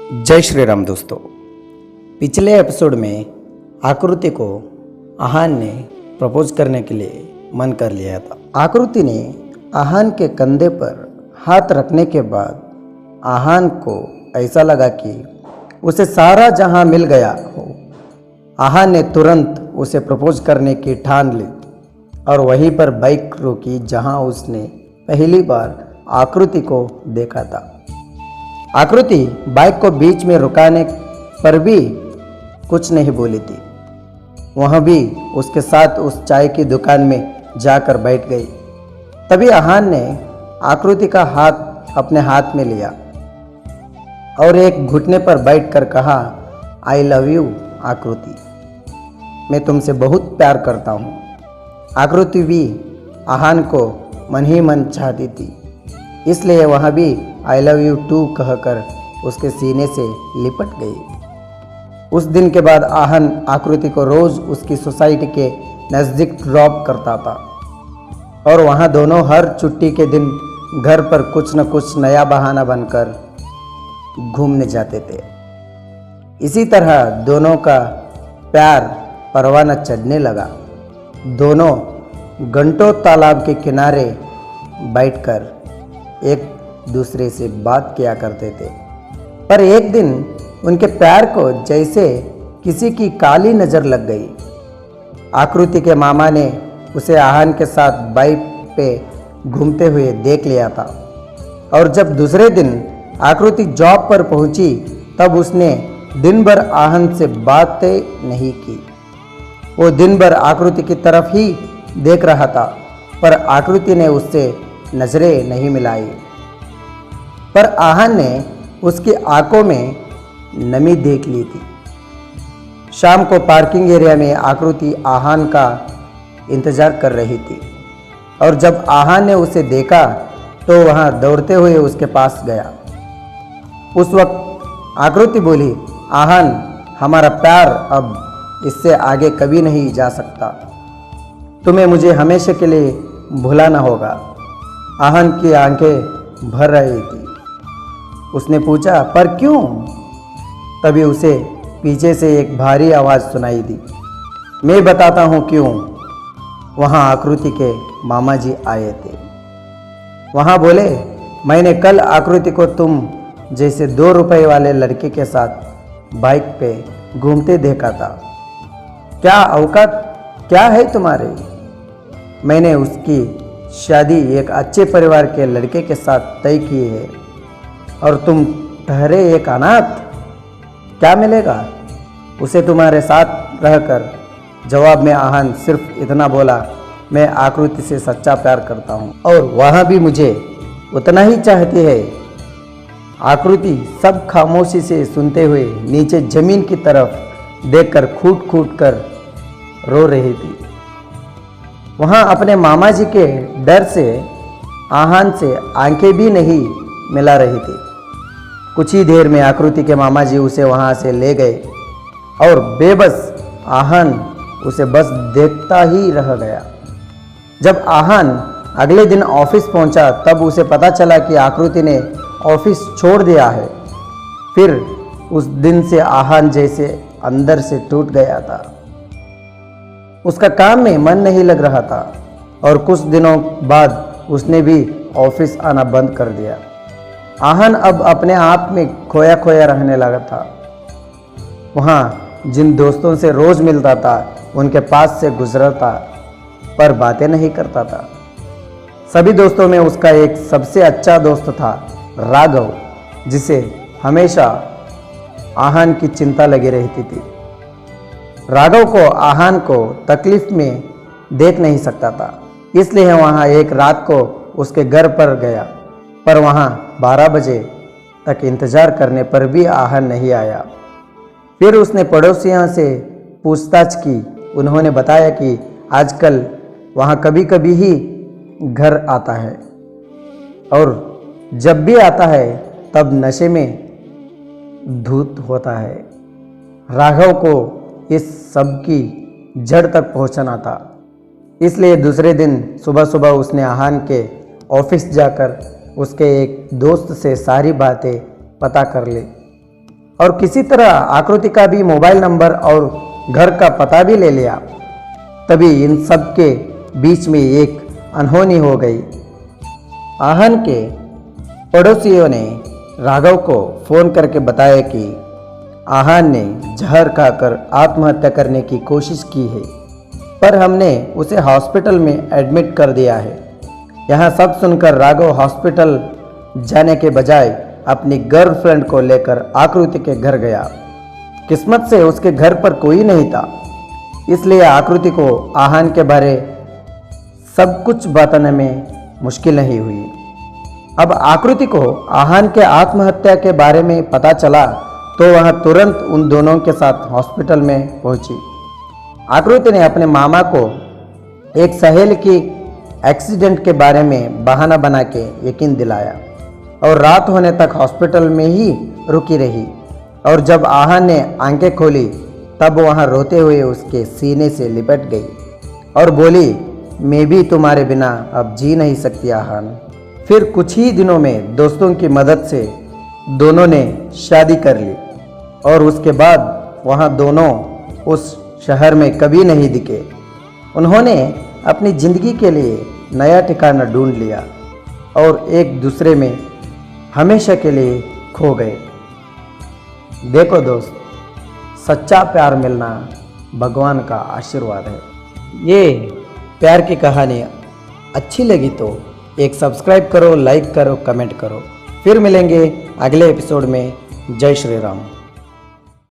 जय श्री राम दोस्तों। पिछले एपिसोड में आकृति को आहान ने प्रपोज करने के लिए मन कर लिया था। आकृति ने आहान के कंधे पर हाथ रखने के बाद आहान को ऐसा लगा कि उसे सारा जहां मिल गया हो। आहान ने तुरंत उसे प्रपोज करने की ठान ली और वहीं पर बाइक रोकी जहां उसने पहली बार आकृति को देखा था। आकृति बाइक को बीच में रुकाने पर भी कुछ नहीं बोली थी। वह भी उसके साथ उस चाय की दुकान में जाकर बैठ गई। तभी आहान ने आकृति का हाथ अपने हाथ में लिया और एक घुटने पर बैठकर कहा, आई लव यू आकृति, मैं तुमसे बहुत प्यार करता हूँ। आकृति भी आहान को मन ही मन चाहती थी, इसलिए वह भी आई लव यू टू कहकर उसके सीने से लिपट गई। उस दिन के बाद आहान आकृति को रोज उसकी सोसाइटी के नज़दीक ड्रॉप करता था और वहाँ दोनों हर छुट्टी के दिन घर पर कुछ न कुछ नया बहाना बनकर घूमने जाते थे। इसी तरह दोनों का प्यार परवाना चढ़ने लगा। दोनों घंटों तालाब के किनारे बैठकर एक दूसरे से बात किया करते थे। पर एक दिन उनके प्यार को जैसे किसी की काली नज़र लग गई। आकृति के मामा ने उसे आहान के साथ बाइक पे घूमते हुए देख लिया था और जब दूसरे दिन आकृति जॉब पर पहुंची तब उसने दिन भर आहान से बातें नहीं की। वो दिन भर आकृति की तरफ ही देख रहा था पर आकृति ने उससे नजरें नहीं मिलाई। पर आहान ने उसकी आंखों में नमी देख ली थी। शाम को पार्किंग एरिया में आकृति आहान का इंतजार कर रही थी और जब आहान ने उसे देखा तो वहां दौड़ते हुए उसके पास गया। उस वक्त आकृति बोली, आहान, हमारा प्यार अब इससे आगे कभी नहीं जा सकता। तुम्हें मुझे हमेशा के लिए भुलाना होगा। आहान की आंखें भर रही थी। उसने पूछा, पर क्यों? तभी उसे पीछे से एक भारी आवाज़ सुनाई दी, मैं बताता हूँ क्यों। वहाँ आकृति के मामा जी आए थे। वहाँ बोले, मैंने कल आकृति को तुम जैसे 2 रुपए वाले लड़के के साथ बाइक पे घूमते देखा था। क्या औकात क्या है तुम्हारे? मैंने उसकी शादी एक अच्छे परिवार के लड़के के साथ तय की है और तुम ठहरे एक अनाथ। क्या मिलेगा उसे तुम्हारे साथ रहकर? जवाब में आहान सिर्फ इतना बोला, मैं आकृति से सच्चा प्यार करता हूँ और वह भी मुझे उतना ही चाहती है। आकृति सब खामोशी से सुनते हुए नीचे जमीन की तरफ देखकर खूट खूट कर रो रही थी। वहाँ अपने मामा जी के डर से आहान से आंखें भी नहीं मिला रही थी। कुछ ही देर में आकृति के मामा जी उसे वहाँ से ले गए और बेबस आहान उसे बस देखता ही रह गया। जब आहान अगले दिन ऑफिस पहुँचा तब उसे पता चला कि आकृति ने ऑफिस छोड़ दिया है। फिर उस दिन से आहान जैसे अंदर से टूट गया था। उसका काम में मन नहीं लग रहा था और कुछ दिनों बाद उसने भी ऑफिस आना बंद कर दिया। आहान अब अपने आप में खोया खोया रहने लगा था। वहाँ जिन दोस्तों से रोज मिलता था उनके पास से गुजरता पर बातें नहीं करता था। सभी दोस्तों में उसका एक सबसे अच्छा दोस्त था, राघव, जिसे हमेशा आहान की चिंता लगी रहती थी। राघव को आहान को तकलीफ में देख नहीं सकता था, इसलिए वहाँ एक रात को उसके घर पर गया पर वहाँ 12 बजे तक इंतजार करने पर भी आहान नहीं आया। फिर उसने पड़ोसियों से पूछताछ की। उन्होंने बताया कि आजकल वहाँ कभी कभी ही घर आता है और जब भी आता है तब नशे में धुत होता है। राघव को इस सब की जड़ तक पहुंचना था, इसलिए दूसरे दिन सुबह सुबह उसने आहान के ऑफिस जाकर उसके एक दोस्त से सारी बातें पता कर ली। और किसी तरह आकृति का भी मोबाइल नंबर और घर का पता भी ले लिया। तभी इन सब के बीच में एक अनहोनी हो गई। आहन के पड़ोसियों ने राघव को फ़ोन करके बताया कि आहन ने जहर खाकर आत्महत्या करने की कोशिश की है, पर हमने उसे हॉस्पिटल में एडमिट कर दिया है। यह सब सुनकर राघव हॉस्पिटल जाने के बजाय अपनी गर्लफ्रेंड को लेकर आकृति के घर गया। किस्मत से उसके घर पर कोई नहीं था, इसलिए आकृति को आहन के बारे सब कुछ बताने में मुश्किल नहीं हुई। अब आकृति को आहन के आत्महत्या के बारे में पता चला तो वह तुरंत उन दोनों के साथ हॉस्पिटल में पहुंची। आकृति ने अपने मामा को एक सहेली की एक्सीडेंट के बारे में बहाना बना के यकीन दिलाया और रात होने तक हॉस्पिटल में ही रुकी रही। और जब आहन ने आंखें खोली तब वहाँ रोते हुए उसके सीने से लिपट गई और बोली, मैं भी तुम्हारे बिना अब जी नहीं सकती आहन। फिर कुछ ही दिनों में दोस्तों की मदद से दोनों ने शादी कर ली और उसके बाद वहाँ दोनों उस शहर में कभी नहीं दिखे। उन्होंने अपनी ज़िंदगी के लिए नया ठिकाना ढूंढ लिया और एक दूसरे में हमेशा के लिए खो गए। देखो दोस्त, सच्चा प्यार मिलना भगवान का आशीर्वाद है। ये प्यार की कहानी अच्छी लगी तो एक सब्सक्राइब करो, लाइक करो, कमेंट करो। फिर मिलेंगे अगले एपिसोड में। जय श्री राम।